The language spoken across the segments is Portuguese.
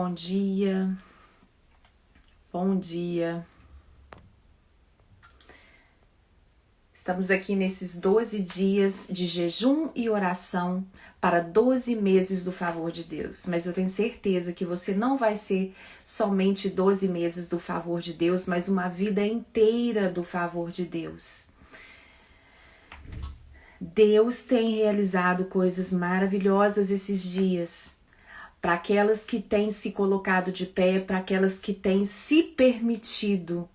Bom dia, bom dia. Estamos aqui nesses 12 dias de jejum e oração para 12 meses do favor de Deus. Mas eu tenho certeza que você não vai ser somente 12 meses do favor de Deus, mas uma vida inteira do favor de Deus. Deus tem realizado coisas maravilhosas esses dias. Para aquelas que têm se colocado de pé, para aquelas que têm se permitido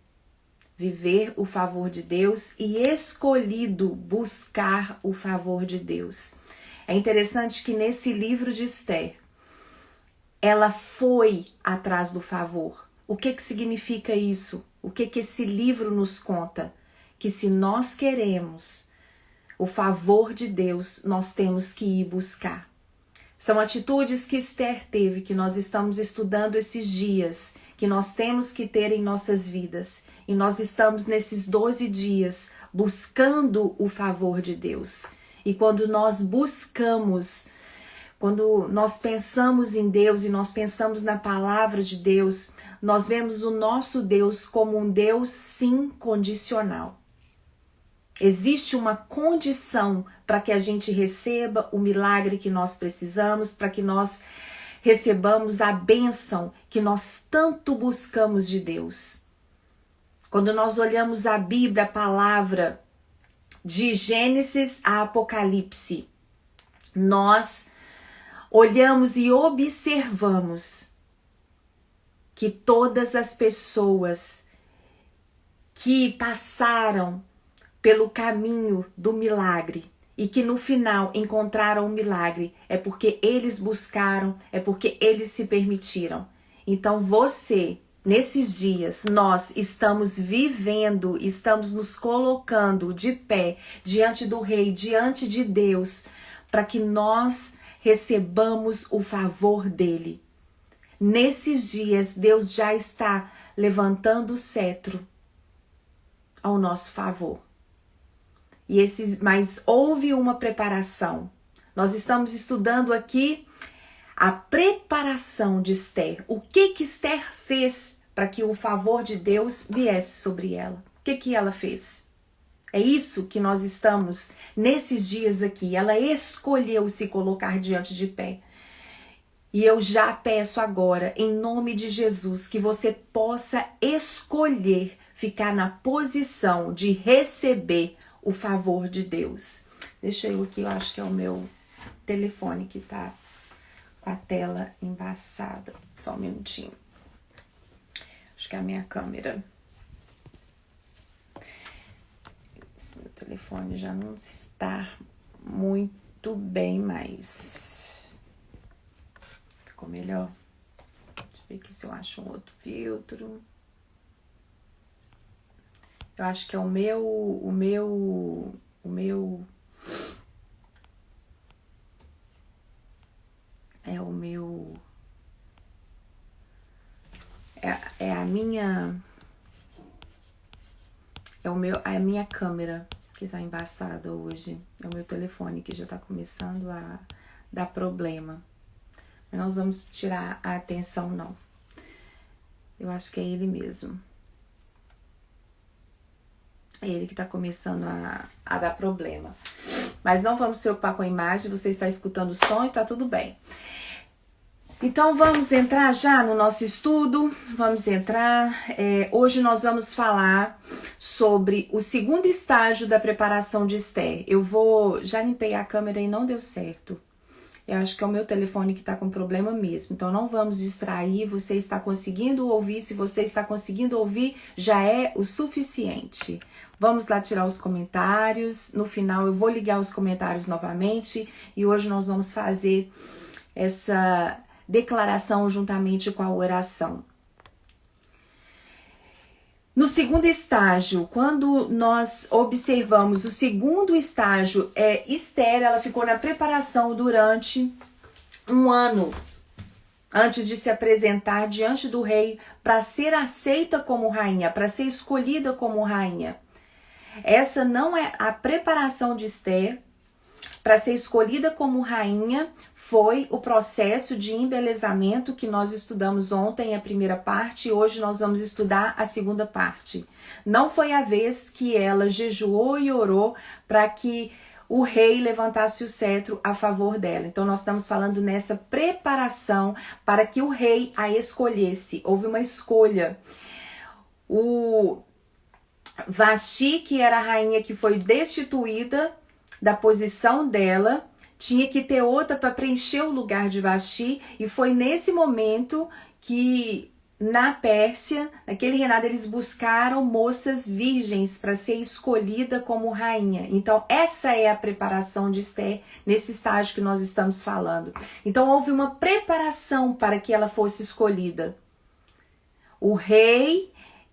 viver o favor de Deus e escolhido buscar o favor de Deus. É interessante que nesse livro de Esther, ela foi atrás do favor. O que significa isso? O que esse livro nos conta? Que se nós queremos o favor de Deus, nós temos que ir buscar. São atitudes que Esther teve, que nós estamos estudando esses dias, que nós temos que ter em nossas vidas. E nós estamos nesses 12 dias buscando o favor de Deus. E quando nós buscamos, quando nós pensamos em Deus e nós pensamos na palavra de Deus, nós vemos o nosso Deus como um Deus sim condicional. Existe uma condição para que a gente receba o milagre que nós precisamos, para que nós recebamos a bênção que nós tanto buscamos de Deus. Quando nós olhamos a Bíblia, a palavra de Gênesis a Apocalipse, nós olhamos e observamos que todas as pessoas que passaram pelo caminho do milagre e que no final encontraram o milagre, é porque eles buscaram, é porque eles se permitiram. Então você, nesses dias, nós estamos vivendo, estamos nos colocando de pé diante do Rei, diante de Deus, para que nós recebamos o favor dele. Nesses dias, Deus já está levantando o cetro ao nosso favor. Mas houve uma preparação. Nós estamos estudando aqui a preparação de Esther. O que Esther fez para que o favor de Deus viesse sobre ela? O que ela fez? É isso que nós estamos nesses dias aqui. Ela escolheu se colocar diante de pé. E eu já peço agora, em nome de Jesus, que você possa escolher ficar na posição de receber o favor de Deus. Deixa eu aqui, eu acho que é o meu telefone que tá com a tela embaçada. Só um minutinho. Acho que é a minha câmera. Esse meu telefone já não está muito bem mais. Ficou melhor? Deixa eu ver aqui se eu acho um outro filtro. Eu acho que é o meu a minha câmera que tá embaçada hoje. É o meu telefone que já tá começando a dar problema. Mas nós vamos tirar a atenção, não. Eu acho que é ele mesmo. É ele que está começando a dar problema. Mas não vamos preocupar com a imagem, você está escutando o som e está tudo bem. Então vamos entrar já no nosso estudo, vamos entrar. Hoje nós vamos falar sobre o segundo estágio da preparação de Esther. Já limpei a câmera e não deu certo. Eu acho que é o meu telefone que está com problema mesmo. Então não vamos distrair, você está conseguindo ouvir. Se você está conseguindo ouvir, já é o suficiente. Vamos lá tirar os comentários. No final eu vou ligar os comentários novamente. E hoje nós vamos fazer essa declaração juntamente com a oração. No segundo estágio, quando nós observamos o segundo estágio, Esther, ela ficou na preparação durante um ano, antes de se apresentar diante do rei para ser aceita como rainha, para ser escolhida como rainha. Essa não é a preparação de Esther, para ser escolhida como rainha foi o processo de embelezamento que nós estudamos ontem, a primeira parte, e hoje nós vamos estudar a segunda parte. Não foi a vez que ela jejuou e orou para que o rei levantasse o cetro a favor dela. Então nós estamos falando nessa preparação para que o rei a escolhesse. Houve uma escolha. O Vasti, que era a rainha que foi destituída da posição dela, tinha que ter outra para preencher o lugar de Vasti, e foi nesse momento que na Pérsia, naquele reinado, eles buscaram moças virgens para ser escolhida como rainha. Então essa é a preparação de Esther nesse estágio que nós estamos falando. Então houve uma preparação para que ela fosse escolhida. O rei,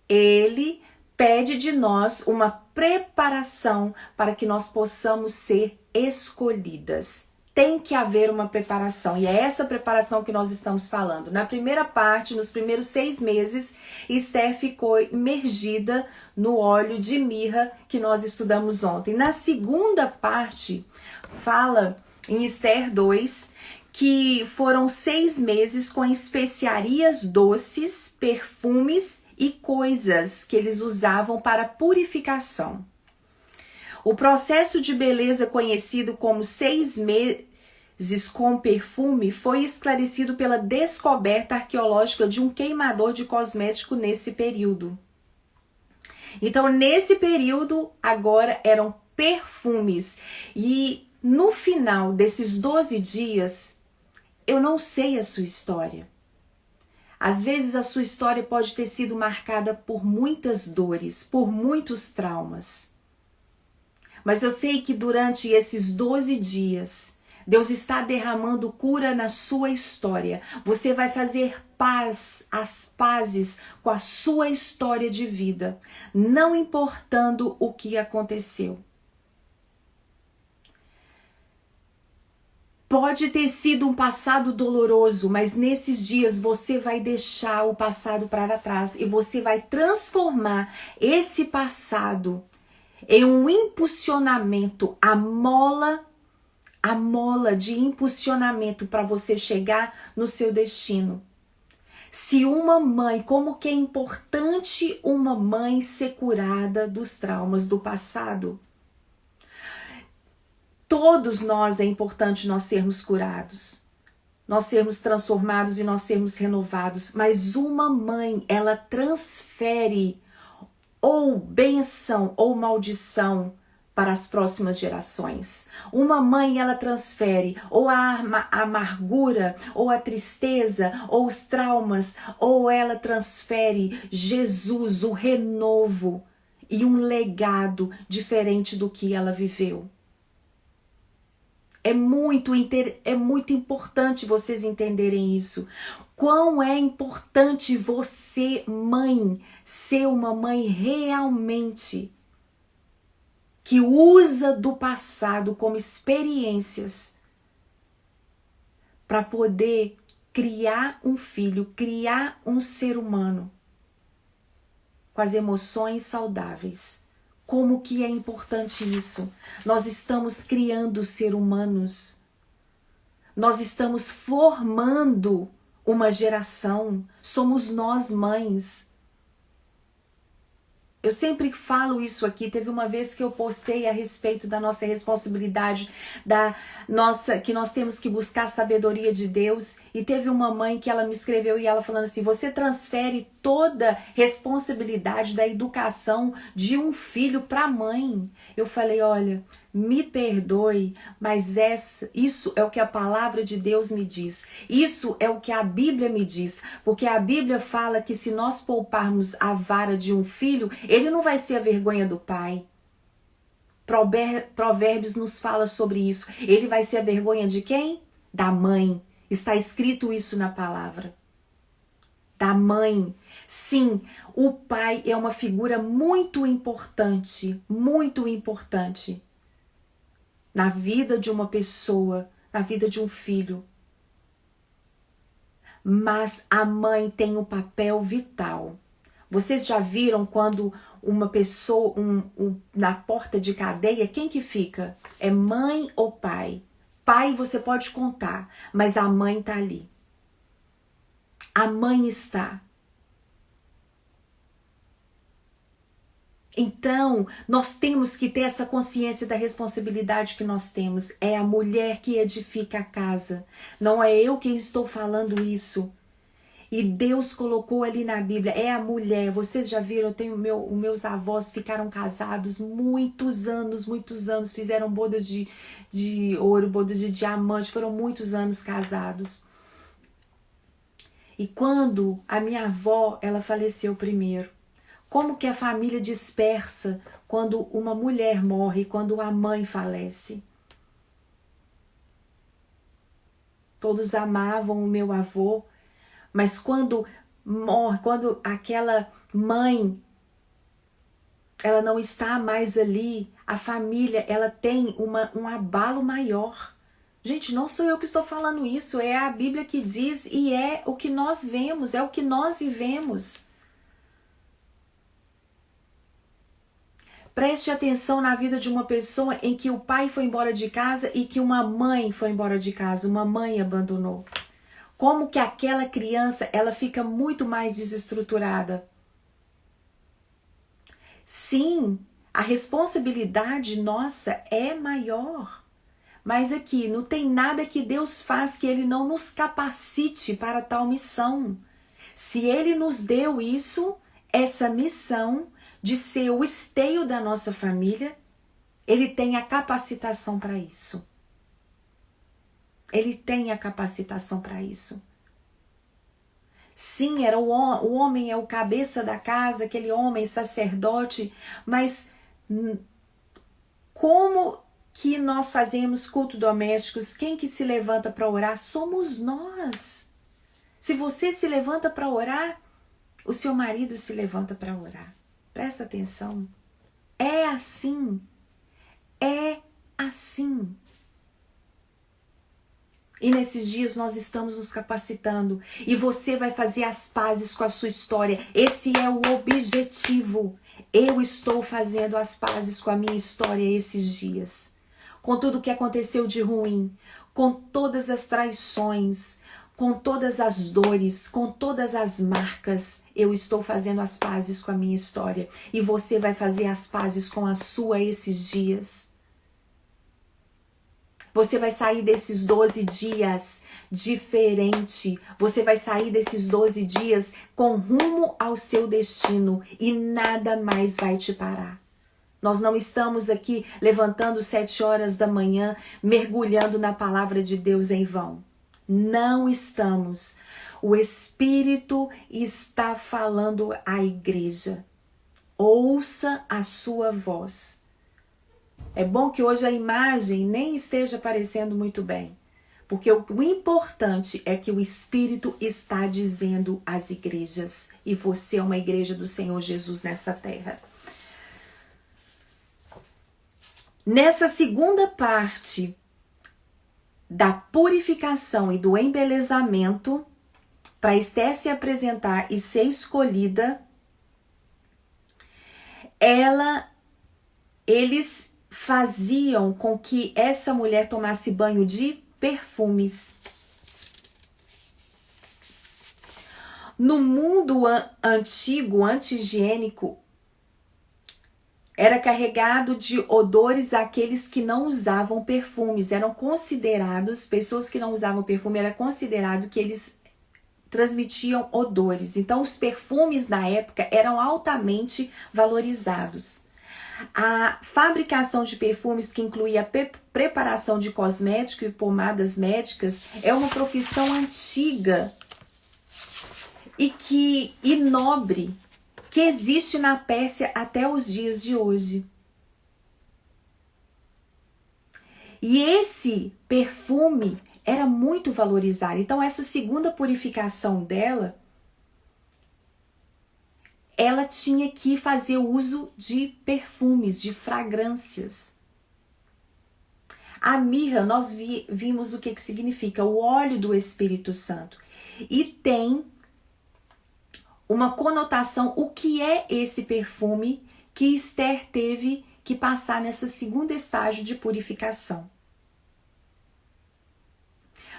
ele pede de nós uma preparação para que nós possamos ser escolhidas. Tem que haver uma preparação, e é essa preparação que nós estamos falando. Na primeira parte, nos primeiros 6 meses, Esther ficou imergida no óleo de mirra que nós estudamos ontem. Na segunda parte, fala em Esther 2, que foram 6 meses com especiarias doces, perfumes e coisas que eles usavam para purificação. O processo de beleza conhecido como 6 meses com perfume foi esclarecido pela descoberta arqueológica de um queimador de cosmético nesse período. Então, nesse período, agora eram perfumes. E no final desses 12 dias, eu não sei a sua história. Às vezes a sua história pode ter sido marcada por muitas dores, por muitos traumas. Mas eu sei que durante esses 12 dias, Deus está derramando cura na sua história. Você vai fazer as pazes com a sua história de vida, não importando o que aconteceu. Pode ter sido um passado doloroso, mas nesses dias você vai deixar o passado para trás e você vai transformar esse passado em um impulsionamento, a mola de impulsionamento para você chegar no seu destino. Se uma mãe, como que é importante uma mãe ser curada dos traumas do passado? Todos nós é importante nós sermos curados, nós sermos transformados e nós sermos renovados. Mas uma mãe, ela transfere ou benção ou maldição para as próximas gerações. Uma mãe, ela transfere ou a amargura, ou a tristeza, ou os traumas, ou ela transfere Jesus, o renovo e um legado diferente do que ela viveu. É muito importante vocês entenderem isso. Quão é importante você, mãe, ser uma mãe realmente que usa do passado como experiências para poder criar um filho, criar um ser humano com as emoções saudáveis. Como que é importante isso? Nós estamos criando seres humanos. Nós estamos formando uma geração. Somos nós, mães. Eu sempre falo isso aqui. Teve uma vez que eu postei a respeito da nossa responsabilidade, que nós temos que buscar a sabedoria de Deus. E teve uma mãe que ela me escreveu e ela falando assim: você transfere toda responsabilidade da educação de um filho para a mãe. Eu falei: olha, me perdoe, mas isso é o que a palavra de Deus me diz. Isso é o que a Bíblia me diz. Porque a Bíblia fala que se nós pouparmos a vara de um filho, ele não vai ser a vergonha do pai. Provérbios nos fala sobre isso. Ele vai ser a vergonha de quem? Da mãe. Está escrito isso na palavra. Da mãe. Sim, o pai é uma figura muito importante na vida de uma pessoa, na vida de um filho. Mas a mãe tem um papel vital. Vocês já viram quando uma pessoa, na porta de cadeia, quem que fica? É mãe ou pai? Pai você pode contar, mas a mãe tá ali. A mãe está. Então, nós temos que ter essa consciência da responsabilidade que nós temos. É a mulher que edifica a casa. Não é eu quem estou falando isso. E Deus colocou ali na Bíblia, é a mulher. Vocês já viram, eu tenho meus avós ficaram casados muitos anos, fizeram bodas de ouro, bodas de diamante, foram muitos anos casados. E quando a minha avó, ela faleceu primeiro, como que a família dispersa quando uma mulher morre, quando a mãe falece? Todos amavam o meu avô, mas quando morre, quando aquela mãe, ela não está mais ali, a família, ela tem um abalo maior. Gente, não sou eu que estou falando isso, é a Bíblia que diz e é o que nós vemos, é o que nós vivemos. Preste atenção na vida de uma pessoa em que o pai foi embora de casa e que uma mãe foi embora de casa, uma mãe abandonou. Como que aquela criança, ela fica muito mais desestruturada. Sim, a responsabilidade nossa é maior. Mas aqui, não tem nada que Deus faz que Ele não nos capacite para tal missão. Se Ele nos deu isso, essa missão de ser o esteio da nossa família, Ele tem a capacitação para isso. Ele tem a capacitação para isso. Sim, era o homem é o cabeça da casa, aquele homem sacerdote, mas como que nós fazemos culto domésticos? Quem que se levanta para orar? Somos nós. Se você se levanta para orar, o seu marido se levanta para orar. Presta atenção. É assim. É assim. E nesses dias nós estamos nos capacitando. E você vai fazer as pazes com a sua história. Esse é o objetivo. Eu estou fazendo as pazes com a minha história esses dias. Com tudo o que aconteceu de ruim. Com todas as traições. Com todas as dores. Com todas as marcas. Eu estou fazendo as pazes com a minha história. E você vai fazer as pazes com a sua esses dias. Você vai sair desses 12 dias diferente. Você vai sair desses 12 dias com rumo ao seu destino e nada mais vai te parar. Nós não estamos aqui levantando 7 horas da manhã, mergulhando na palavra de Deus em vão. Não estamos. O Espírito está falando à igreja. Ouça a sua voz. É bom que hoje a imagem nem esteja aparecendo muito bem. Porque o importante é que o Espírito está dizendo às igrejas. E você é uma igreja do Senhor Jesus nessa terra. Nessa segunda parte da purificação e do embelezamento, para Esther se apresentar e ser escolhida, eles faziam com que essa mulher tomasse banho de perfumes. No mundo antigo, anti-higiênico, era carregado de odores aqueles que não usavam perfumes. Eram considerados, pessoas que não usavam perfume, era considerado que eles transmitiam odores. Então, os perfumes na época eram altamente valorizados. A fabricação de perfumes, que incluía a preparação de cosméticos e pomadas médicas, é uma profissão antiga e nobre, que existe na Pérsia até os dias de hoje. E esse perfume era muito valorizado. Então, essa segunda purificação dela, ela tinha que fazer uso de perfumes, de fragrâncias. A mirra, nós vimos o que significa, o óleo do Espírito Santo. E tem uma conotação, o que é esse perfume que Esther teve que passar nessa segunda estágio de purificação.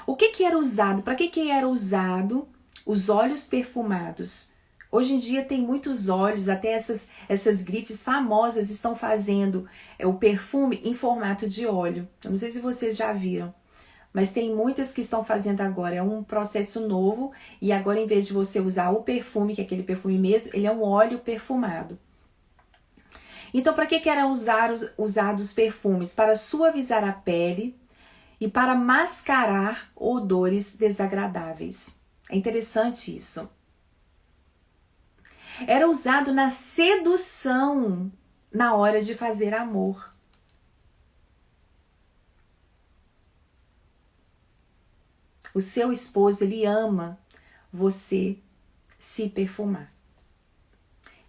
O que era usado? Para que era usado os óleos perfumados? Hoje em dia tem muitos óleos, até essas grifes famosas estão fazendo o perfume em formato de óleo. Eu não sei se vocês já viram, mas tem muitas que estão fazendo agora. É um processo novo e agora, em vez de você usar o perfume, que é aquele perfume mesmo, ele é um óleo perfumado. Então, para que eram usados os perfumes? Para suavizar a pele e para mascarar odores desagradáveis. É interessante isso. Era usado na sedução na hora de fazer amor. O seu esposo, ele ama você se perfumar.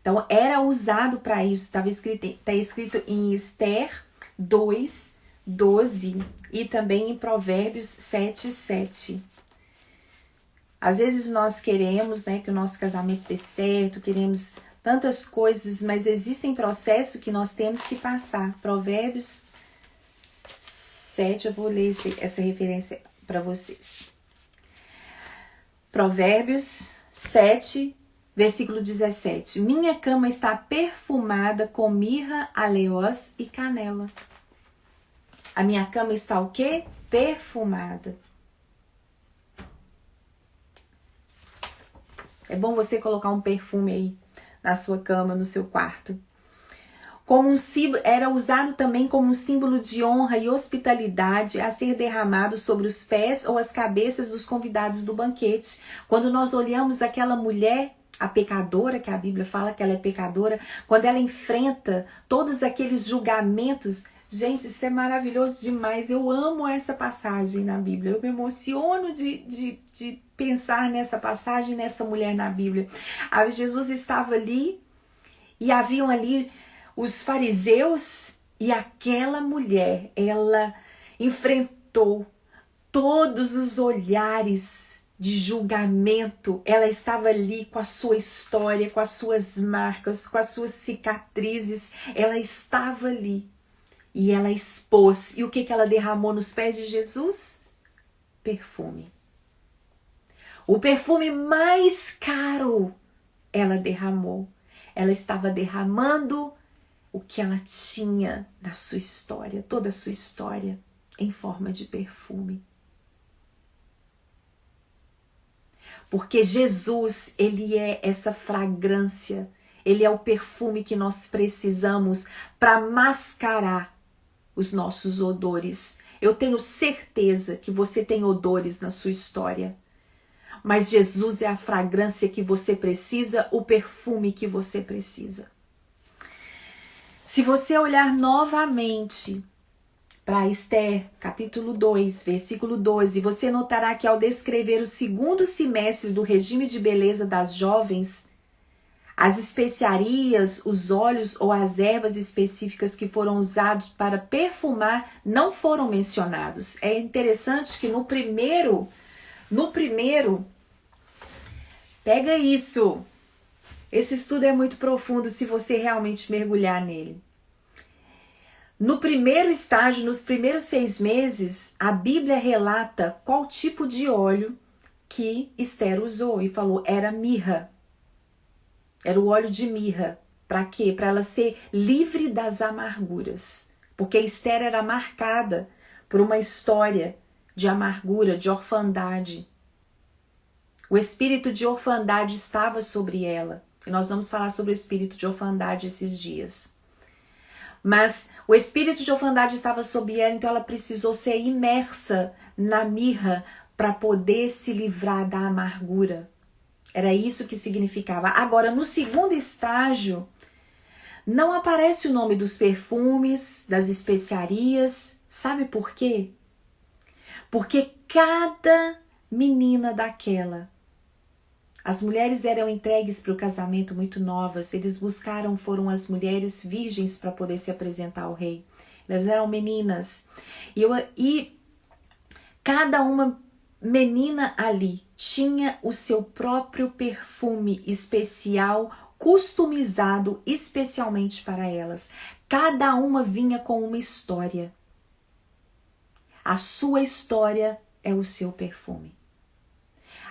Então, era usado para isso. Está escrito em Esther 2, 12 e também em Provérbios 7, 7. Às vezes nós queremos, né, que o nosso casamento dê certo, queremos tantas coisas, mas existem processos que nós temos que passar. Provérbios 7, eu vou ler essa referência para vocês. Provérbios 7, versículo 17. Minha cama está perfumada com mirra, aleós e canela. A minha cama está o quê? Perfumada. É bom você colocar um perfume aí na sua cama, no seu quarto. Como um símbolo, era usado também como um símbolo de honra e hospitalidade a ser derramado sobre os pés ou as cabeças dos convidados do banquete. Quando nós olhamos aquela mulher, a pecadora, que a Bíblia fala que ela é pecadora, quando ela enfrenta todos aqueles julgamentos, gente, isso é maravilhoso demais. Eu amo essa passagem na Bíblia. Eu me emociono de pensar nessa passagem, nessa mulher na Bíblia. Jesus estava ali e haviam ali os fariseus e aquela mulher, ela enfrentou todos os olhares de julgamento. Ela estava ali com a sua história, com as suas marcas, com as suas cicatrizes. Ela estava ali e ela expôs. E o que ela derramou nos pés de Jesus? Perfume. O perfume mais caro ela derramou. Ela estava derramando o que ela tinha na sua história, toda a sua história, em forma de perfume. Porque Jesus, ele é essa fragrância, ele é o perfume que nós precisamos para mascarar os nossos odores. Eu tenho certeza que você tem odores na sua história. Mas Jesus é a fragrância que você precisa, o perfume que você precisa. Se você olhar novamente para Esther, capítulo 2, versículo 12, você notará que ao descrever o segundo semestre do regime de beleza das jovens, as especiarias, os óleos ou as ervas específicas que foram usados para perfumar não foram mencionados. É interessante que no primeiro, pega isso. Esse estudo é muito profundo se você realmente mergulhar nele. No primeiro estágio, nos primeiros 6 meses, a Bíblia relata qual tipo de óleo que Esther usou e falou, era mirra. Era o óleo de mirra. Para quê? Para ela ser livre das amarguras. Porque Esther era marcada por uma história de amargura, de orfandade. O espírito de orfandade estava sobre ela. E nós vamos falar sobre o espírito de orfandade esses dias. Mas o espírito de orfandade estava sobre ela, então ela precisou ser imersa na mirra para poder se livrar da amargura. Era isso que significava. Agora, no segundo estágio, não aparece o nome dos perfumes, das especiarias. Sabe por quê? Porque cada menina daquela, as mulheres eram entregues para o casamento muito novas. Eles foram as mulheres virgens para poder se apresentar ao rei. Elas eram meninas. E cada uma menina ali tinha o seu próprio perfume especial, customizado especialmente para elas. Cada uma vinha com uma história. A sua história é o seu perfume.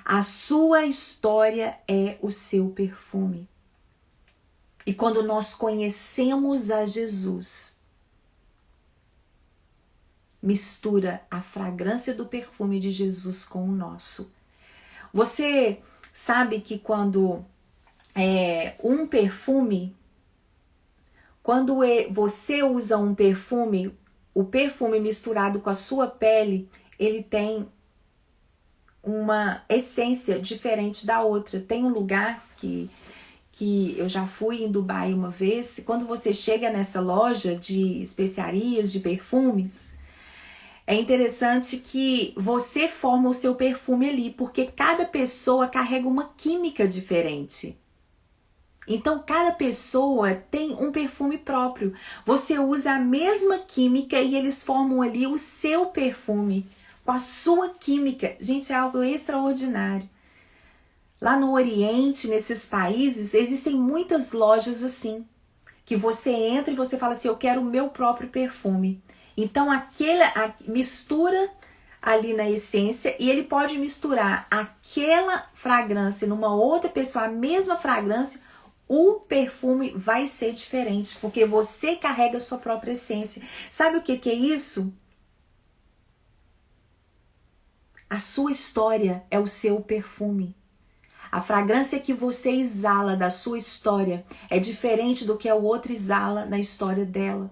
A sua história é o seu perfume. E quando nós conhecemos a Jesus, mistura a fragrância do perfume de Jesus com o nosso. Você sabe que quando um perfume, quando você usa um perfume, o perfume misturado com a sua pele, ele tem uma essência diferente da outra. Tem um lugar que eu já fui em Dubai uma vez, quando você chega nessa loja de especiarias, de perfumes, é interessante que você forma o seu perfume ali, porque cada pessoa carrega uma química diferente. Então, cada pessoa tem um perfume próprio. Você usa a mesma química e eles formam ali o seu perfume, com a sua química. Gente, é algo extraordinário. Lá no Oriente, nesses países, existem muitas lojas assim, que você entra e você fala assim, eu quero o meu próprio perfume. Então, mistura ali na essência e ele pode misturar aquela fragrância numa outra pessoa, a mesma fragrância, o perfume vai ser diferente, porque você carrega a sua própria essência. Sabe o que é isso? A sua história é o seu perfume. A fragrância que você exala da sua história é diferente do que a outra exala na história dela.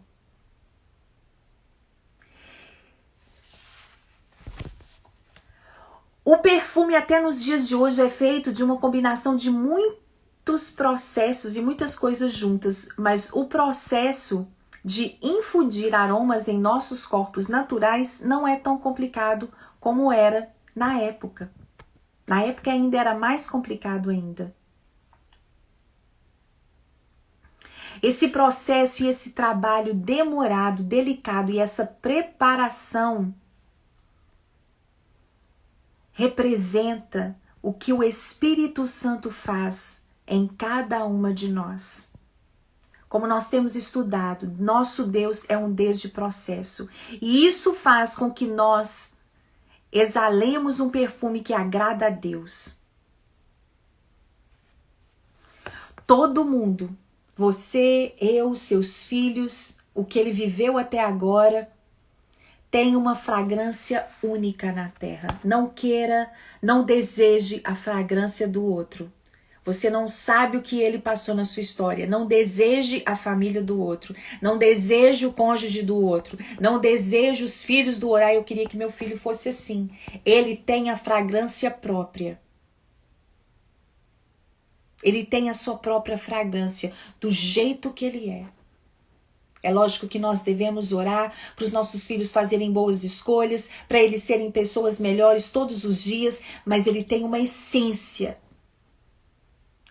O perfume até nos dias de hoje é feito de uma combinação de muitos processos e muitas coisas juntas, mas o processo de infundir aromas em nossos corpos naturais não é tão complicado como era na época. Na época ainda era mais complicado ainda. Esse processo e esse trabalho demorado, delicado e essa preparação representa o que o Espírito Santo faz em cada uma de nós. Como nós temos estudado, nosso Deus é um Deus de processo. E isso faz com que nós exalemos um perfume que agrada a Deus. Todo mundo, você, eu, seus filhos, o que ele viveu até agora, tem uma fragrância única na terra. Não queira, não deseje a fragrância do outro. Você não sabe o que ele passou na sua história. Não deseje a família do outro. Não deseje o cônjuge do outro. Não deseje os filhos do outro. Eu queria que meu filho fosse assim. Ele tem a fragrância própria. Ele tem a sua própria fragrância, do jeito que ele é. É lógico que nós devemos orar para os nossos filhos fazerem boas escolhas, para eles serem pessoas melhores todos os dias, mas ele tem uma essência.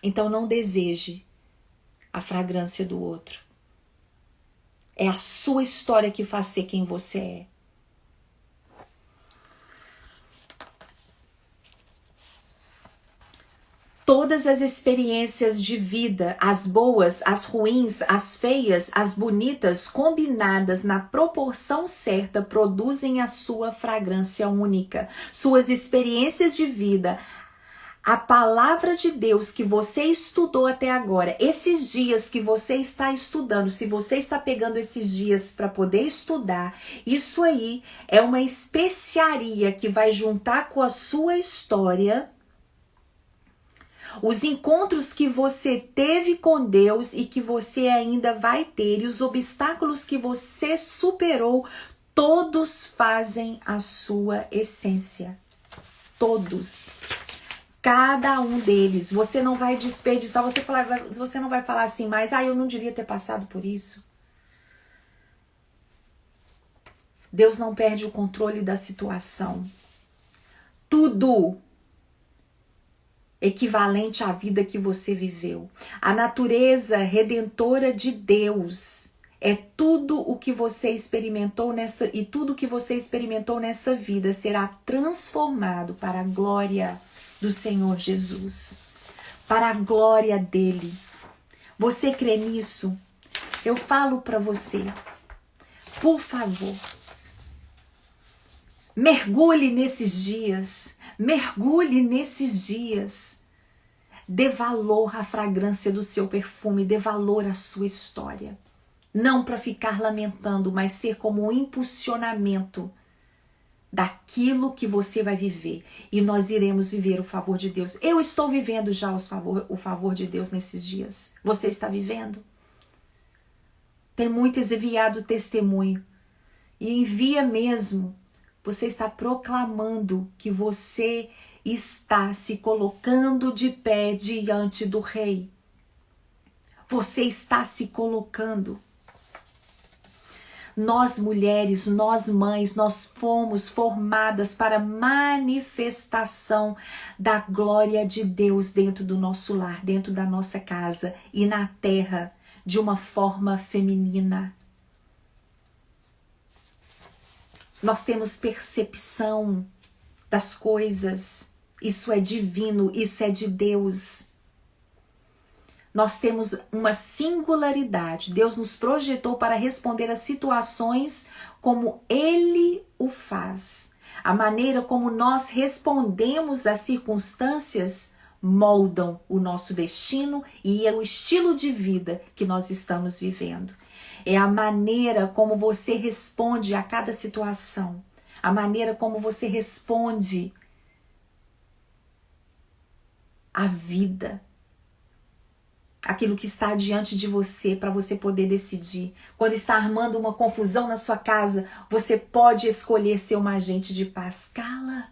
Então não deseje a fragrância do outro. É a sua história que faz ser quem você é. Todas as experiências de vida, as boas, as ruins, as feias, as bonitas, combinadas na proporção certa, produzem a sua fragrância única. Suas experiências de vida, a palavra de Deus que você estudou até agora, esses dias que você está estudando, se você está pegando esses dias para poder estudar, isso aí é uma especiaria que vai juntar com a sua história, os encontros que você teve com Deus e que você ainda vai ter, e os obstáculos que você superou, todos fazem a sua essência. Todos. Cada um deles. Você não vai desperdiçar, você não vai falar assim, mas eu não devia ter passado por isso. Deus não perde o controle da situação. Tudo equivalente à vida que você viveu. A natureza redentora de Deus é tudo o que você experimentou tudo que você experimentou nessa vida será transformado para a glória do Senhor Jesus, para a glória dele. Você crê nisso? Eu falo para você, por favor, mergulhe nesses dias, mergulhe nesses dias. Dê valor à fragrância do seu perfume, dê valor à sua história. Não para ficar lamentando, mas ser como um impulsionamento daquilo que você vai viver. E nós iremos viver o favor de Deus. Eu estou vivendo já o favor de Deus nesses dias. Você está vivendo? Tem muitos enviado testemunho. E envia mesmo. Você está proclamando que você está se colocando de pé diante do Rei. Você está se colocando. Nós mulheres, nós mães, nós fomos formadas para a manifestação da glória de Deus dentro do nosso lar, dentro da nossa casa e na terra, de uma forma feminina. Nós temos percepção das coisas. Isso é divino, isso é de Deus. Nós temos uma singularidade. Deus nos projetou para responder a situações como Ele o faz. A maneira como nós respondemos às circunstâncias moldam o nosso destino e é o estilo de vida que nós estamos vivendo. É a maneira como você responde a cada situação. A maneira como você responde à vida. Aquilo que está diante de você para você poder decidir. Quando está armando uma confusão na sua casa, você pode escolher ser uma agente de paz. Cala.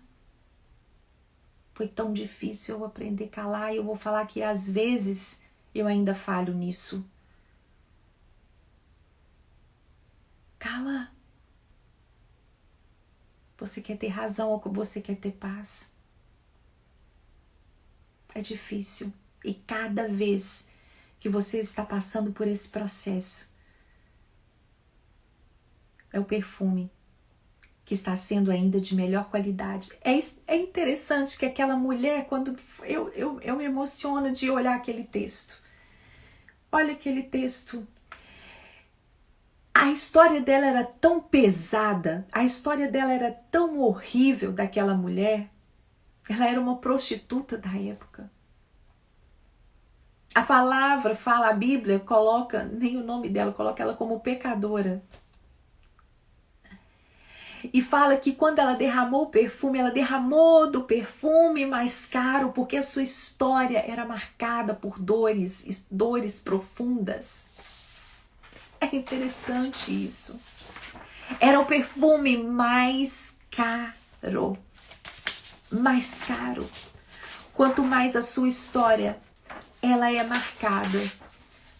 Foi tão difícil eu aprender a calar e eu vou falar que às vezes eu ainda falho nisso. Cala. Você quer ter razão ou você quer ter paz? É difícil. E cada vez que você está passando por esse processo, é o perfume que está sendo ainda de melhor qualidade. É interessante que aquela mulher, quando eu me emociono de olhar aquele texto. Olha aquele texto. A história dela era tão pesada, a história dela era tão horrível daquela mulher. Ela era uma prostituta da época. A palavra fala, a Bíblia coloca, nem o nome dela, coloca ela como pecadora. E fala que quando ela derramou o perfume, ela derramou do perfume mais caro, porque a sua história era marcada por dores profundas. É interessante isso. Era o perfume mais caro. Mais caro. Quanto mais a sua história ela é marcada,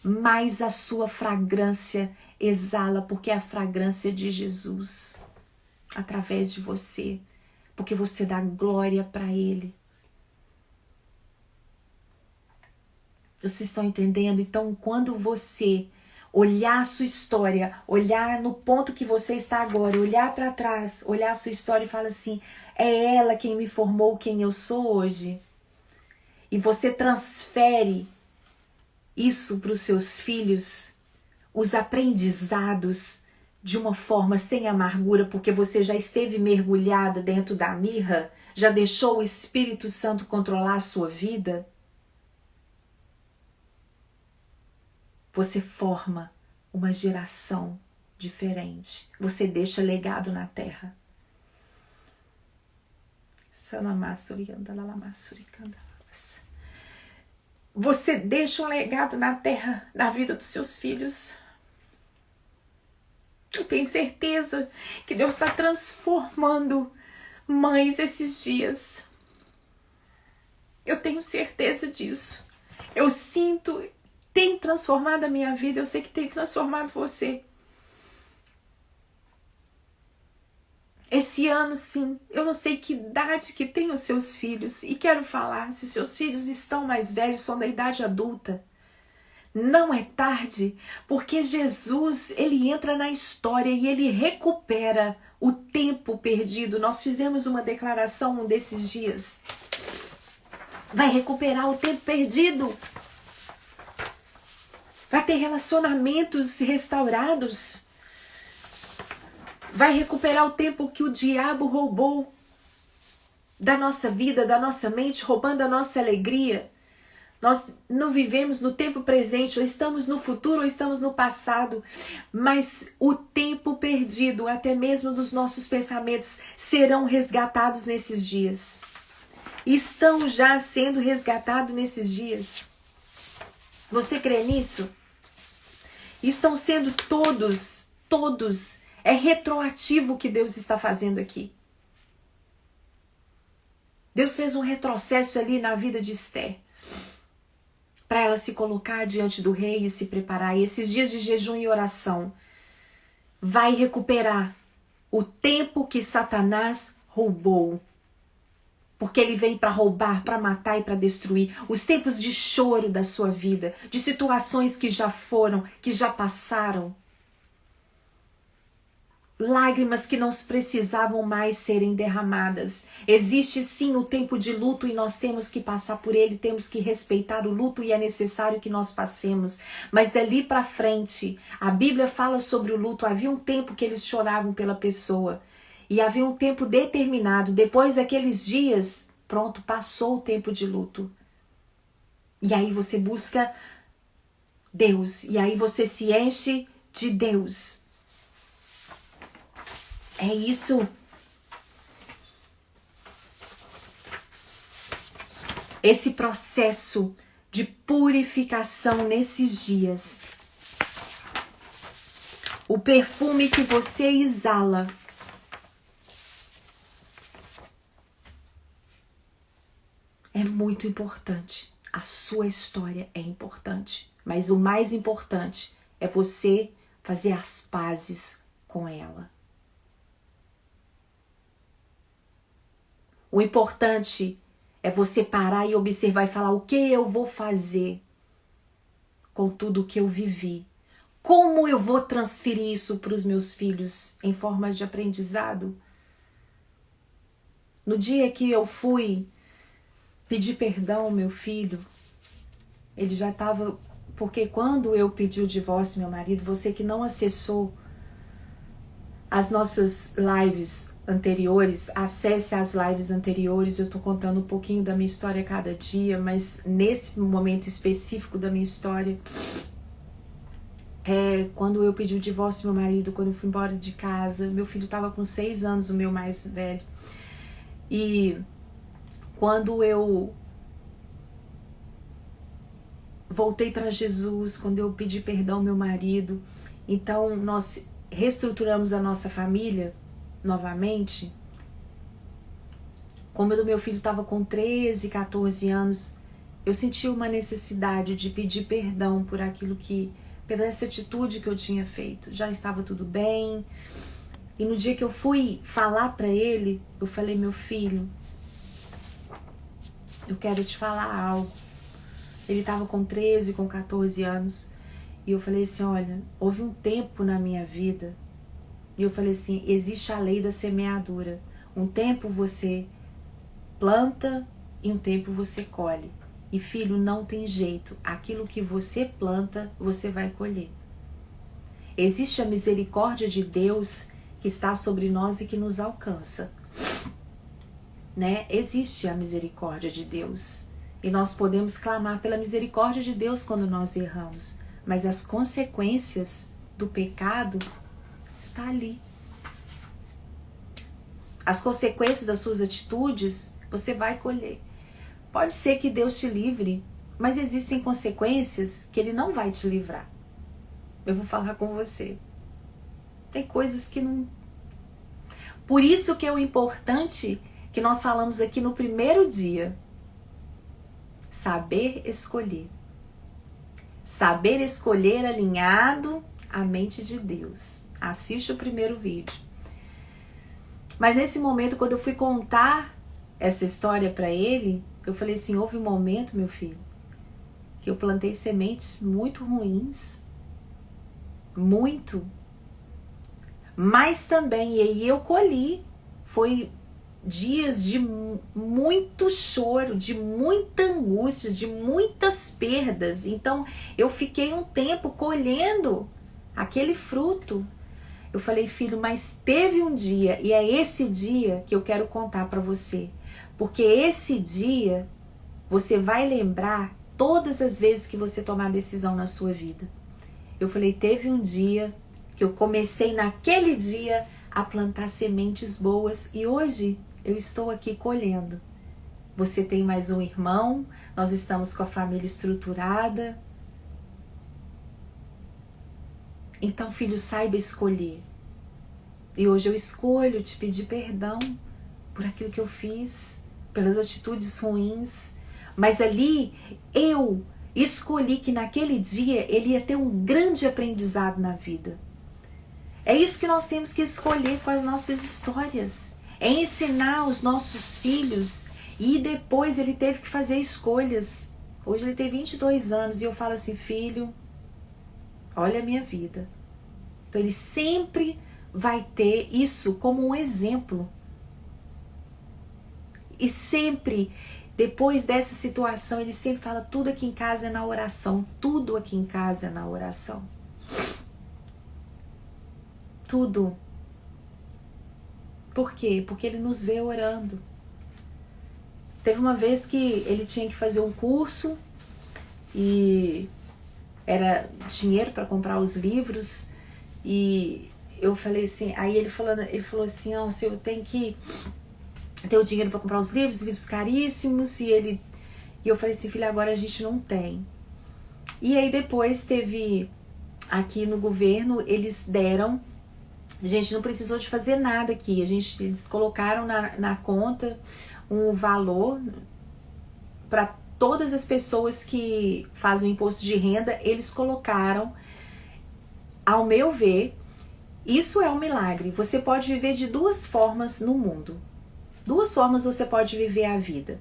mais a sua fragrância exala, porque é a fragrância de Jesus através de você, porque você dá glória para Ele. Vocês estão entendendo? Então, quando você olhar a sua história, olhar no ponto que você está agora, olhar para trás, olhar a sua história e falar assim, é ela quem me formou quem eu sou hoje. E você transfere isso para os seus filhos, os aprendizados, de uma forma sem amargura, porque você já esteve mergulhada dentro da mirra, já deixou o Espírito Santo controlar a sua vida. Você forma uma geração diferente. Você deixa legado na terra. Você deixa um legado na terra, na vida dos seus filhos. Eu tenho certeza que Deus está transformando mães esses dias. Eu tenho certeza disso. Eu sinto, tem transformado a minha vida, eu sei que tem transformado você. Esse ano, sim, eu não sei que idade que tem os seus filhos. E quero falar, se os seus filhos estão mais velhos, são da idade adulta. Não é tarde, porque Jesus, ele entra na história e ele recupera o tempo perdido. Nós fizemos uma declaração um desses dias. Vai recuperar o tempo perdido. Vai ter relacionamentos restaurados. Vai recuperar o tempo que o diabo roubou da nossa vida, da nossa mente, roubando a nossa alegria. Nós não vivemos no tempo presente, ou estamos no futuro, ou estamos no passado. Mas o tempo perdido, até mesmo dos nossos pensamentos, serão resgatados nesses dias. Estão já sendo resgatados nesses dias. Você crê nisso? Estão sendo todos. É retroativo o que Deus está fazendo aqui. Deus fez um retrocesso ali na vida de Esther, para ela se colocar diante do rei e se preparar. E esses dias de jejum e oração vai recuperar o tempo que Satanás roubou. Porque ele vem para roubar, para matar e para destruir. Os tempos de choro da sua vida, de situações que já foram, que já passaram. Lágrimas que não precisavam mais serem derramadas. Existe sim o tempo de luto e nós temos que passar por ele, temos que respeitar o luto e é necessário que nós passemos. Mas dali para frente, a Bíblia fala sobre o luto. Havia um tempo que eles choravam pela pessoa e havia um tempo determinado. Depois daqueles dias, pronto, passou o tempo de luto. E aí você busca Deus e aí você se enche de Deus. É isso. Esse processo de purificação nesses dias. O perfume que você exala. É muito importante. A sua história é importante. Mas o mais importante é você fazer as pazes com ela. O importante é você parar e observar e falar: o que eu vou fazer com tudo o que eu vivi? Como eu vou transferir isso para os meus filhos em formas de aprendizado? No dia que eu fui pedir perdão ao meu filho, ele já estava... Porque quando eu pedi o divórcio, meu marido, você que não acessou as nossas lives anteriores, acesse as lives anteriores. Eu tô contando um pouquinho da minha história cada dia, mas nesse momento específico da minha história, quando eu pedi o divórcio do meu marido, quando eu fui embora de casa, meu filho tava com 6 anos, o meu mais velho, e quando eu voltei para Jesus, quando eu pedi perdão ao meu marido, então nós reestruturamos a nossa família novamente. Como o meu filho estava com 13, 14 anos, eu senti uma necessidade de pedir perdão por aquilo que, pela essa atitude que eu tinha feito. Já estava tudo bem. E no dia que eu fui falar para ele, eu falei: meu filho, eu quero te falar algo. Ele estava com 13, com 14 anos. E eu falei assim: olha, houve um tempo na minha vida, e eu falei assim, existe a lei da semeadura. Um tempo você planta e um tempo você colhe. E filho, não tem jeito. Aquilo que você planta, você vai colher. Existe a misericórdia de Deus que está sobre nós e que nos alcança. Né? Existe a misericórdia de Deus. E nós podemos clamar pela misericórdia de Deus quando nós erramos. Mas as consequências do pecado está ali. As consequências das suas atitudes, você vai colher. Pode ser que Deus te livre, mas existem consequências que Ele não vai te livrar. Eu vou falar com você. Tem coisas que não... Por isso que é o importante que nós falamos aqui no primeiro dia. Saber escolher. Saber escolher alinhado à mente de Deus. Assiste o primeiro vídeo. Mas nesse momento, quando eu fui contar essa história para ele, eu falei assim, houve um momento, meu filho, que eu plantei sementes muito ruins. Muito. Mas também, e aí eu colhi. Foi dias de muito choro, de muita angústia, de muitas perdas. Então eu fiquei um tempo colhendo aquele fruto. Eu falei, filho, mas teve um dia, e é esse dia que eu quero contar para você. Porque esse dia você vai lembrar todas as vezes que você tomar decisão na sua vida. Eu falei, teve um dia que eu comecei naquele dia a plantar sementes boas e hoje eu estou aqui colhendo. Você tem mais um irmão, nós estamos com a família estruturada. Então, filho, saiba escolher. E hoje eu escolho te pedir perdão por aquilo que eu fiz, pelas atitudes ruins. Mas ali eu escolhi que naquele dia ele ia ter um grande aprendizado na vida. É isso que nós temos que escolher com as nossas histórias. É ensinar os nossos filhos. E depois ele teve que fazer escolhas. Hoje ele tem 22 anos e eu falo assim, filho, olha a minha vida. Então ele sempre vai ter isso como um exemplo. E sempre, depois dessa situação, ele sempre fala, tudo aqui em casa é na oração. Tudo aqui em casa é na oração. Tudo. Por quê? Porque ele nos vê orando. Teve uma vez que ele tinha que fazer um curso e era dinheiro para comprar os livros e eu falei assim, aí ele falou assim, nossa, eu tenho que ter o dinheiro para comprar os livros caríssimos e eu falei assim, filho, agora a gente não tem. E aí depois teve aqui no governo, eles deram, a gente não precisou de fazer nada aqui, eles colocaram na conta um valor para todas as pessoas que fazem o imposto de renda, eles colocaram, ao meu ver, isso é um milagre. Você pode viver de duas formas no mundo. Duas formas você pode viver a vida.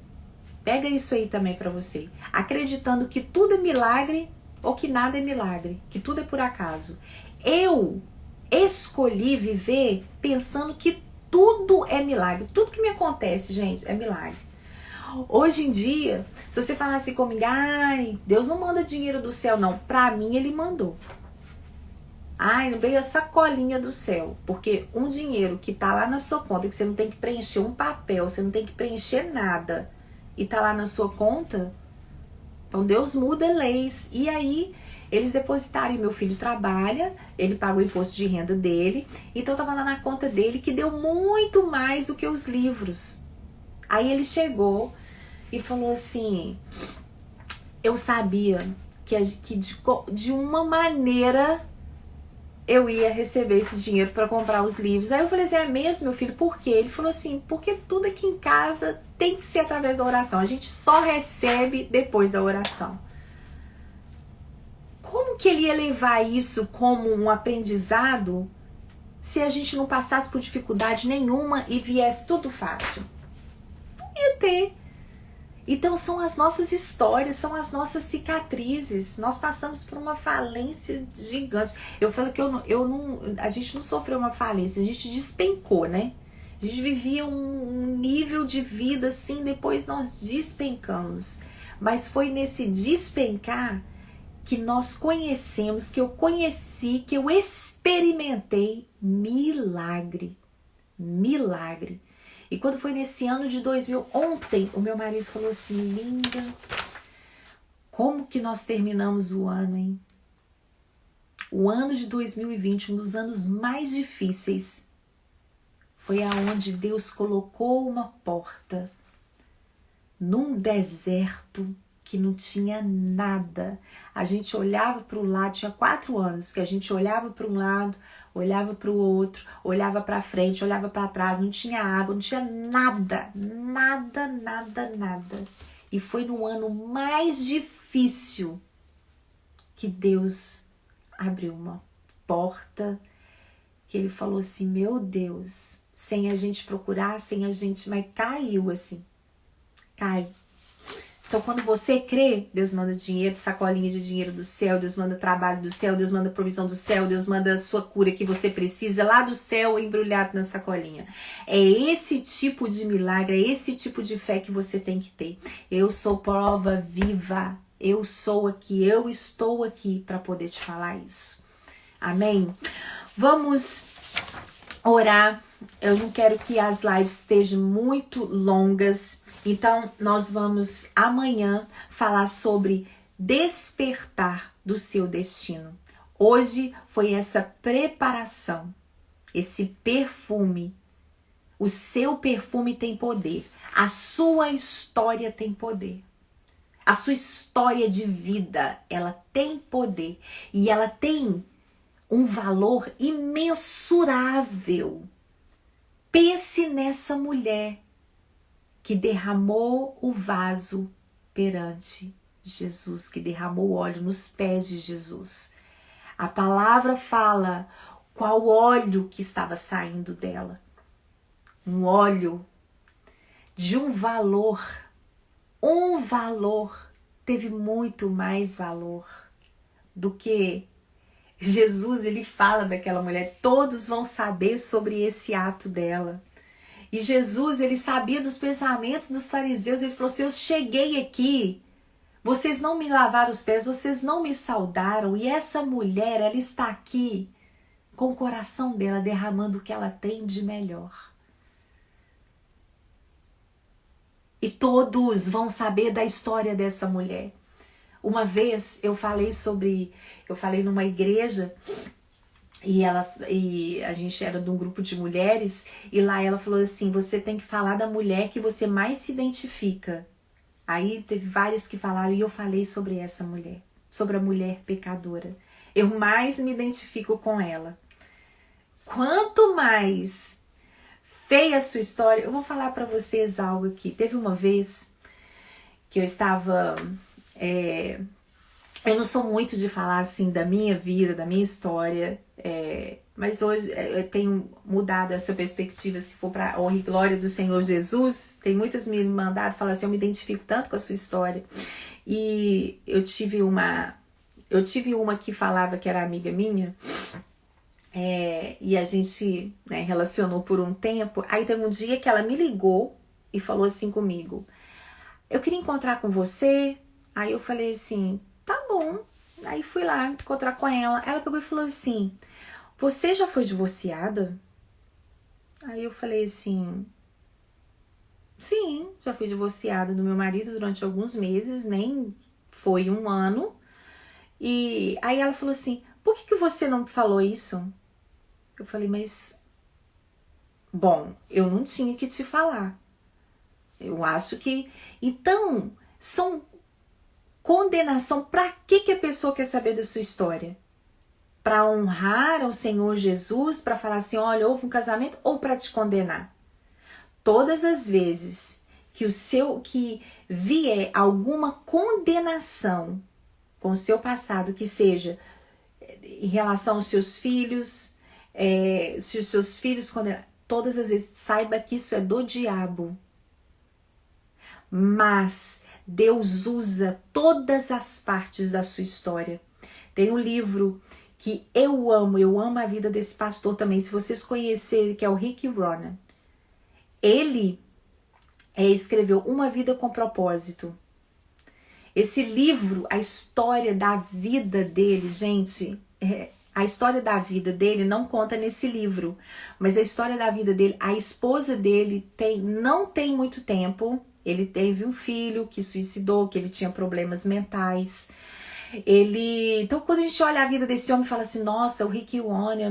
Pega isso aí também para você. Acreditando que tudo é milagre ou que nada é milagre, que tudo é por acaso. Eu escolhi viver pensando que tudo é milagre. Tudo que me acontece, gente, é milagre. Hoje em dia, se você falar assim comigo, ai, Deus não manda dinheiro do céu, não. Pra mim, ele mandou. Ai, não veio a sacolinha do céu. Porque um dinheiro que tá lá na sua conta, que você não tem que preencher um papel, você não tem que preencher nada, e tá lá na sua conta, então Deus muda leis. E aí, eles depositaram, e meu filho trabalha, ele paga o imposto de renda dele, então tava lá na conta dele, que deu muito mais do que os livros. Aí ele chegou e falou assim, eu sabia que de uma maneira eu ia receber esse dinheiro para comprar os livros. Aí eu falei assim, é mesmo, meu filho? Por quê? Ele falou assim, porque tudo aqui em casa tem que ser através da oração. A gente só recebe depois da oração. Como que ele ia levar isso como um aprendizado se a gente não passasse por dificuldade nenhuma e viesse tudo fácil? Não ia ter. Então são as nossas histórias, são as nossas cicatrizes. Nós passamos por uma falência gigante. Eu falo que a gente não sofreu uma falência, a gente despencou, né? A gente vivia um nível de vida assim, depois nós despencamos. Mas foi nesse despencar que nós conhecemos, que eu conheci, que eu experimentei milagre. Milagre. E quando foi nesse ano de 2000, ontem, o meu marido falou assim, linda, como que nós terminamos o ano, hein? O ano de 2020, um dos anos mais difíceis, foi aonde Deus colocou uma porta num deserto que não tinha nada. A gente olhava para o lado, tinha 4 anos que a gente olhava para um lado, olhava para o outro, olhava para frente, olhava para trás, não tinha água, não tinha nada, nada, nada, nada. E foi no ano mais difícil que Deus abriu uma porta, que ele falou assim, meu Deus, sem a gente procurar, sem a gente, mas caiu assim, cai. Então, quando você crê, Deus manda dinheiro, sacolinha de dinheiro do céu, Deus manda trabalho do céu, Deus manda provisão do céu, Deus manda a sua cura que você precisa lá do céu embrulhado na sacolinha. É esse tipo de milagre, é esse tipo de fé que você tem que ter. Eu sou prova viva, eu sou aqui, eu estou aqui para poder te falar isso. Amém? Vamos orar. Eu não quero que as lives estejam muito longas. Então, nós vamos amanhã falar sobre despertar do seu destino. Hoje foi essa preparação, esse perfume. O seu perfume tem poder. A sua história tem poder. A sua história de vida, ela tem poder. E ela tem um valor imensurável. Pense nessa mulher que derramou o vaso perante Jesus, que derramou óleo nos pés de Jesus. A palavra fala qual óleo que estava saindo dela. Um óleo de um valor teve muito mais valor do que Jesus. Ele fala daquela mulher, todos vão saber sobre esse ato dela. E Jesus, ele sabia dos pensamentos dos fariseus. Ele falou assim, eu cheguei aqui, vocês não me lavaram os pés, vocês não me saudaram. E essa mulher, ela está aqui com o coração dela derramando o que ela tem de melhor. E todos vão saber da história dessa mulher. Uma vez eu falei numa igreja, e a gente era de um grupo de mulheres, e lá ela falou assim, você tem que falar da mulher que você mais se identifica. Aí teve várias que falaram, e eu falei sobre essa mulher, sobre a mulher pecadora. Eu mais me identifico com ela. Quanto mais feia a sua história, eu vou falar para vocês algo aqui. Teve uma vez que eu estava... eu não sou muito de falar assim da minha vida, da minha história, mas hoje eu tenho mudado essa perspectiva. Se for para a honra e glória do Senhor Jesus, tem muitas me mandado falar assim, eu me identifico tanto com a sua história. E eu tive uma que falava que era amiga minha, e a gente, né, relacionou por um tempo. Aí teve um dia que ela me ligou e falou assim comigo, eu queria encontrar com você. Aí eu falei assim, tá bom. Aí fui lá encontrar com ela. Ela pegou e falou assim, você já foi divorciada? Aí eu falei assim, sim, já fui divorciada do meu marido durante alguns meses, nem foi um ano. E aí ela falou assim, por que você não falou isso? Eu falei, mas... Bom, eu não tinha que te falar. Eu acho que... Então, são... Condenação, para que a pessoa quer saber da sua história? Para honrar ao Senhor Jesus, para falar assim, olha, houve um casamento, ou para te condenar? Todas as vezes que vier alguma condenação com o seu passado, que seja em relação aos seus filhos, se os seus filhos condenam, todas as vezes, saiba que isso é do diabo. Mas Deus usa todas as partes da sua história. Tem um livro que eu amo a vida desse pastor também, se vocês conhecerem, que é o Rick Warren. Ele escreveu Uma Vida com Propósito. Esse livro, a história da vida dele, gente, a história da vida dele não conta nesse livro, mas a história da vida dele, a esposa dele não tem muito tempo. Ele teve um filho que suicidou, que ele tinha problemas mentais. Então, quando a gente olha a vida desse homem, fala assim, nossa, o Rick Warren,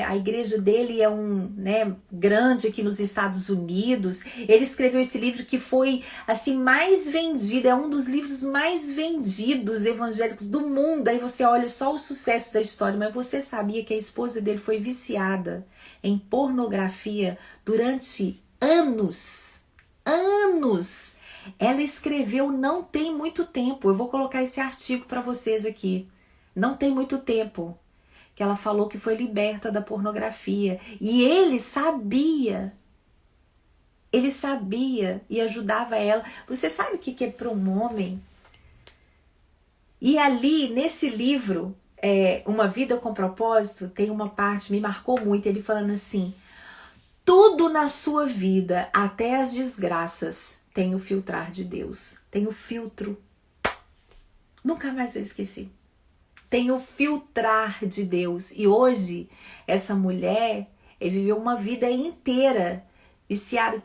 a igreja dele é grande aqui nos Estados Unidos. Ele escreveu esse livro que foi assim mais vendido, é um dos livros mais vendidos evangélicos do mundo. Aí você olha só o sucesso da história, mas você sabia que a esposa dele foi viciada em pornografia durante anos? Ela escreveu não tem muito tempo. Eu vou colocar esse artigo para vocês aqui. Não tem muito tempo que ela falou que foi liberta da pornografia. E ele sabia. Ele sabia e ajudava ela. Você sabe o que é para um homem? E ali, nesse livro, Uma Vida com Propósito, tem uma parte, me marcou muito, ele falando assim: tudo na sua vida, até as desgraças, tem o filtrar de Deus. Tem o filtro. Nunca mais eu esqueci. Tem o filtrar de Deus. E hoje, essa mulher viveu uma vida inteira viciada,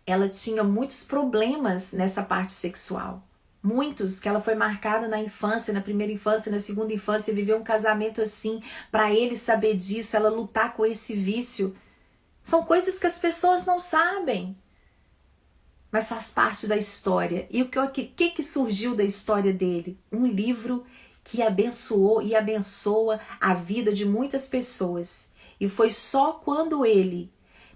ela tinha muitos problemas nessa parte sexual. Muitos, que ela foi marcada na infância, na primeira infância, na segunda infância, viveu um casamento assim, para ele saber disso, ela lutar com esse vício. São coisas que as pessoas não sabem, mas faz parte da história. E o que surgiu da história dele? Um livro que abençoou e abençoa a vida de muitas pessoas. E foi só quando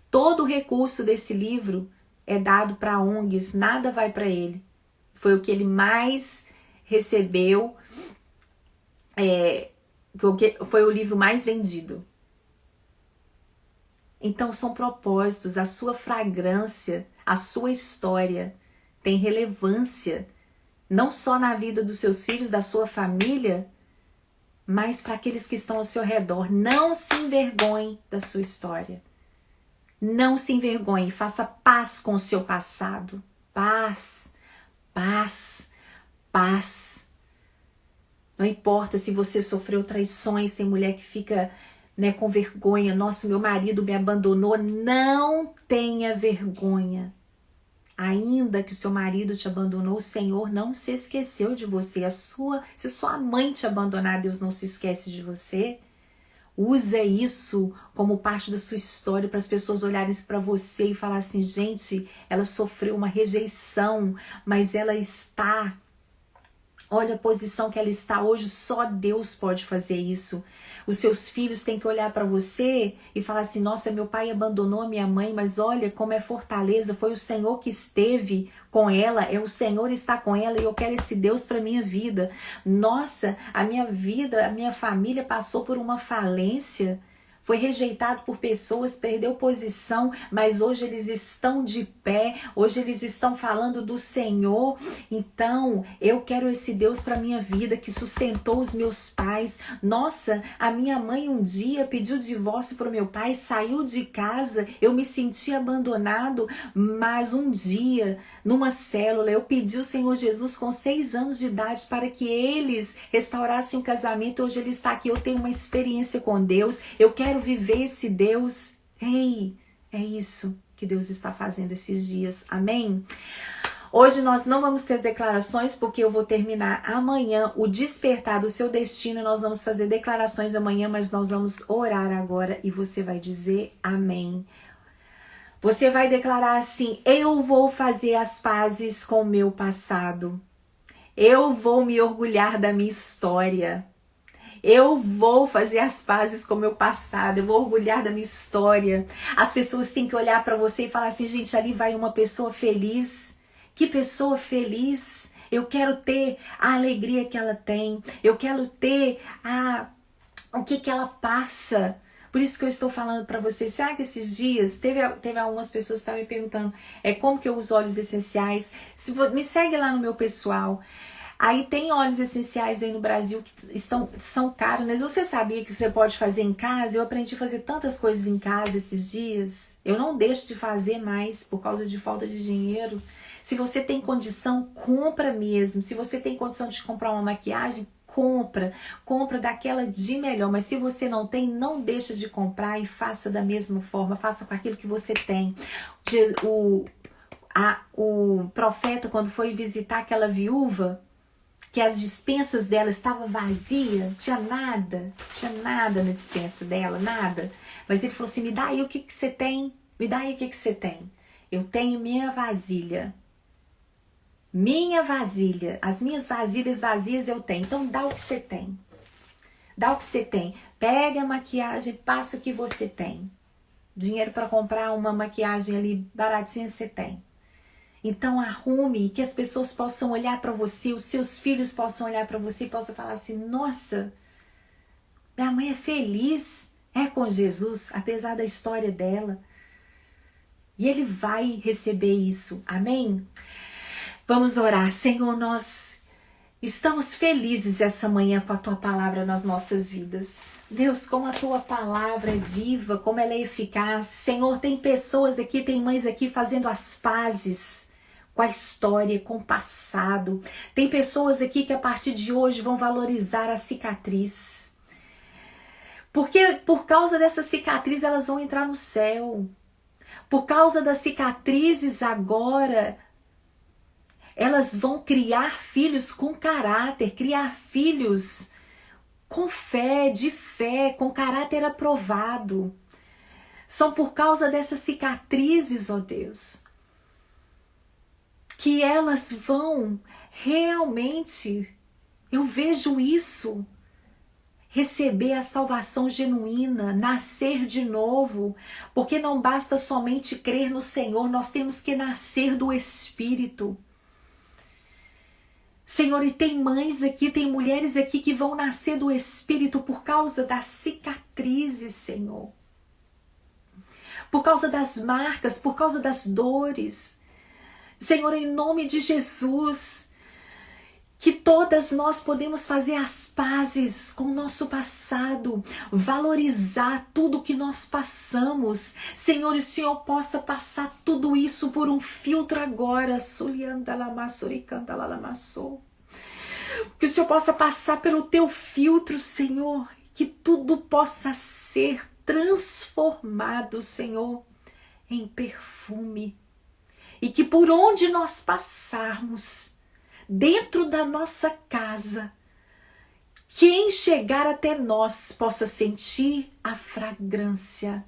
todo o recurso desse livro é dado para ONGs, nada vai para ele. Foi o que ele mais recebeu, foi o livro mais vendido. Então são propósitos, a sua fragrância, a sua história tem relevância, não só na vida dos seus filhos, da sua família, mas para aqueles que estão ao seu redor. Não se envergonhe da sua história. Não se envergonhe, faça paz com o seu passado. Paz, paz, paz. Não importa se você sofreu traições, tem mulher que fica com vergonha. Nossa, meu marido me abandonou. Não tenha vergonha. Ainda que o seu marido te abandonou, o Senhor não se esqueceu de você. Se sua mãe te abandonar, Deus não se esquece de você. Usa isso como parte da sua história para as pessoas olharem para você e falar assim: gente, ela sofreu uma rejeição, mas ela está... Olha a posição que ela está hoje, só Deus pode fazer isso. Os seus filhos têm que olhar para você e falar assim: nossa, meu pai abandonou a minha mãe, mas olha como é fortaleza, foi o Senhor que esteve com ela, o Senhor está com ela e eu quero esse Deus para minha vida. Nossa, a minha vida, a minha família passou por uma falência, foi rejeitado por pessoas, perdeu posição, mas hoje eles estão de pé, hoje eles estão falando do Senhor. Então, eu quero esse Deus para minha vida, que sustentou os meus pais. Nossa, a minha mãe um dia pediu divórcio para o meu pai, saiu de casa, eu me senti abandonado, mas um dia, numa célula, eu pedi ao Senhor Jesus com 6 anos de idade para que eles restaurassem o casamento. Hoje ele está aqui, eu tenho uma experiência com Deus, eu quero viver esse Deus. Ei, é isso que Deus está fazendo esses dias, amém? Hoje nós não vamos ter declarações, porque eu vou terminar amanhã o despertar do seu destino. Nós vamos fazer declarações amanhã, mas nós vamos orar agora e você vai dizer amém. Você vai declarar assim: eu vou fazer as pazes com o meu passado. Eu vou me orgulhar da minha história. Eu vou fazer as pazes com o meu passado, eu vou orgulhar da minha história. As pessoas têm que olhar para você e falar assim: gente, ali vai uma pessoa feliz. Que pessoa feliz. Eu quero ter a alegria que ela tem. Eu quero ter o que ela passa. Por isso que eu estou falando para vocês. Será que esses dias teve algumas pessoas que estavam me perguntando como que eu uso óleos essenciais? Me segue lá no meu pessoal. Aí tem óleos essenciais aí no Brasil que são caros, mas você sabia que você pode fazer em casa? Eu aprendi a fazer tantas coisas em casa esses dias. Eu não deixo de fazer mais por causa de falta de dinheiro. Se você tem condição, compra mesmo. Se você tem condição de comprar uma maquiagem, compra daquela de melhor. Mas se você não tem, não deixa de comprar e faça da mesma forma. Faça com aquilo que você tem. O profeta, quando foi visitar aquela viúva, que as despensas dela estavam vazias, tinha nada na despensa dela, nada. Mas ele falou assim: me dá aí o que você tem, me dá aí o que você tem. Eu tenho minha vasilha, as minhas vasilhas vazias eu tenho, então dá o que você tem. Dá o que você tem, pega a maquiagem, passa o que você tem. Dinheiro para comprar uma maquiagem ali baratinha você tem. Então arrume, que as pessoas possam olhar para você, os seus filhos possam olhar para você e possam falar assim: nossa, minha mãe é feliz, com Jesus, apesar da história dela. E Ele vai receber isso. Amém? Vamos orar. Senhor, nós estamos felizes essa manhã com a Tua palavra nas nossas vidas. Deus, como a Tua palavra é viva, como ela é eficaz. Senhor, tem pessoas aqui, tem mães aqui fazendo as pazes com a história, com o passado. Tem pessoas aqui que a partir de hoje vão valorizar a cicatriz. Porque por causa dessa cicatriz elas vão entrar no céu. Por causa das cicatrizes agora, elas vão criar filhos com caráter, criar filhos com fé, de fé, com caráter aprovado. São por causa dessas cicatrizes, ó Deus, que elas vão realmente, eu vejo isso, receber a salvação genuína, nascer de novo, porque não basta somente crer no Senhor, nós temos que nascer do Espírito. Senhor, e tem mães aqui, tem mulheres aqui que vão nascer do Espírito por causa das cicatrizes, Senhor. Por causa das marcas, por causa das dores. Senhor, em nome de Jesus, que todas nós podemos fazer as pazes com o nosso passado, valorizar tudo que nós passamos. Senhor, e o Senhor possa passar tudo isso por um filtro agora. Que o Senhor possa passar pelo teu filtro, Senhor, que tudo possa ser transformado, Senhor, em perfume. E que por onde nós passarmos, dentro da nossa casa, quem chegar até nós possa sentir a fragrância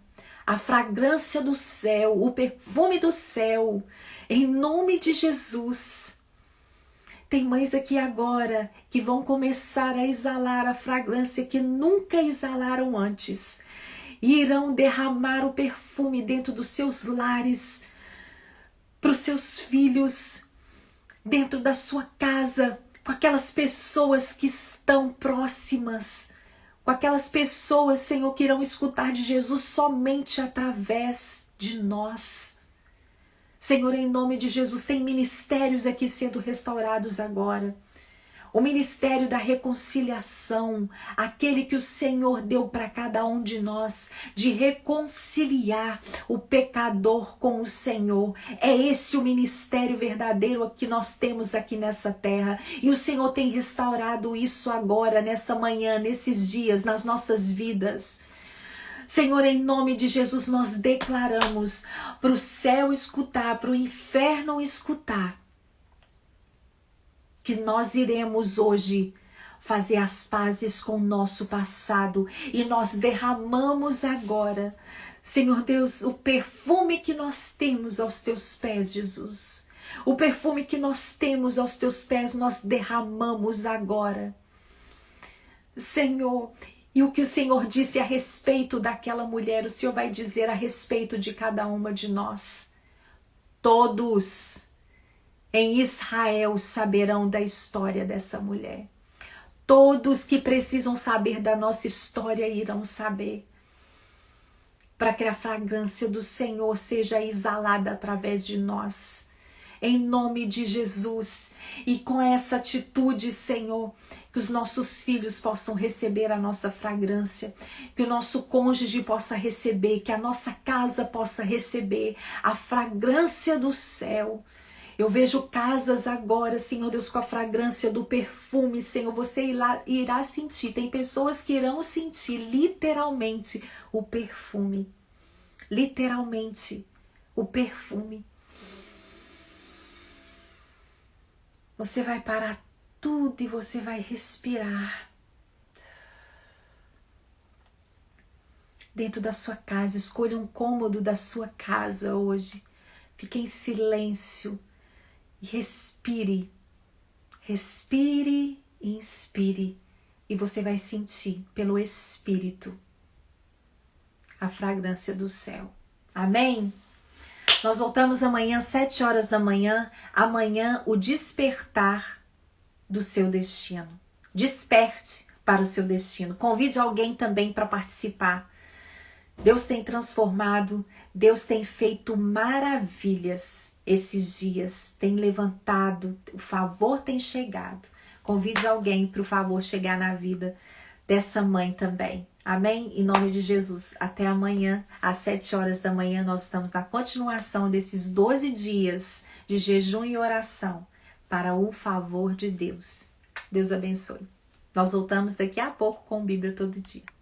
do céu, o perfume do céu, em nome de Jesus. Tem mães aqui agora que vão começar a exalar a fragrância que nunca exalaram antes, e irão derramar o perfume dentro dos seus lares, para os seus filhos, dentro da sua casa, com aquelas pessoas que estão próximas, com aquelas pessoas, Senhor, que irão escutar de Jesus somente através de nós. Senhor, em nome de Jesus, tem ministérios aqui sendo restaurados agora. O ministério da reconciliação, aquele que o Senhor deu para cada um de nós, de reconciliar o pecador com o Senhor. É esse o ministério verdadeiro que nós temos aqui nessa terra. E o Senhor tem restaurado isso agora, nessa manhã, nesses dias, nas nossas vidas. Senhor, em nome de Jesus, nós declaramos para o céu escutar, para o inferno escutar, que nós iremos hoje fazer as pazes com o nosso passado e nós derramamos agora, Senhor Deus, o perfume que nós temos aos teus pés, Jesus. O perfume que nós temos aos teus pés, nós derramamos agora. Senhor, e o que o Senhor disse a respeito daquela mulher, o Senhor vai dizer a respeito de cada uma de nós. Todos em Israel saberão da história dessa mulher. Todos que precisam saber da nossa história irão saber. Para que a fragrância do Senhor seja exalada através de nós. Em nome de Jesus. E com essa atitude, Senhor, que os nossos filhos possam receber a nossa fragrância. Que o nosso cônjuge possa receber. Que a nossa casa possa receber a fragrância do céu. Eu vejo casas agora, Senhor Deus, com a fragrância do perfume, Senhor, você irá sentir. Tem pessoas que irão sentir literalmente o perfume. Literalmente o perfume. Você vai parar tudo e você vai respirar. Dentro da sua casa, escolha um cômodo da sua casa hoje. Fique em silêncio. E respire, respire e inspire, e você vai sentir pelo Espírito a fragrância do céu. Amém? Nós voltamos amanhã, 7 horas da manhã, amanhã o despertar do seu destino. Desperte para o seu destino. Convide alguém também para participar. Deus tem transformado, Deus tem feito maravilhas esses dias, tem levantado, o favor tem chegado. Convide alguém para o favor chegar na vida dessa mãe também. Amém? Em nome de Jesus. Até amanhã, às 7 horas da manhã, nós estamos na continuação desses 12 dias de jejum e oração para o favor de Deus. Deus abençoe. Nós voltamos daqui a pouco com Bíblia Todo Dia.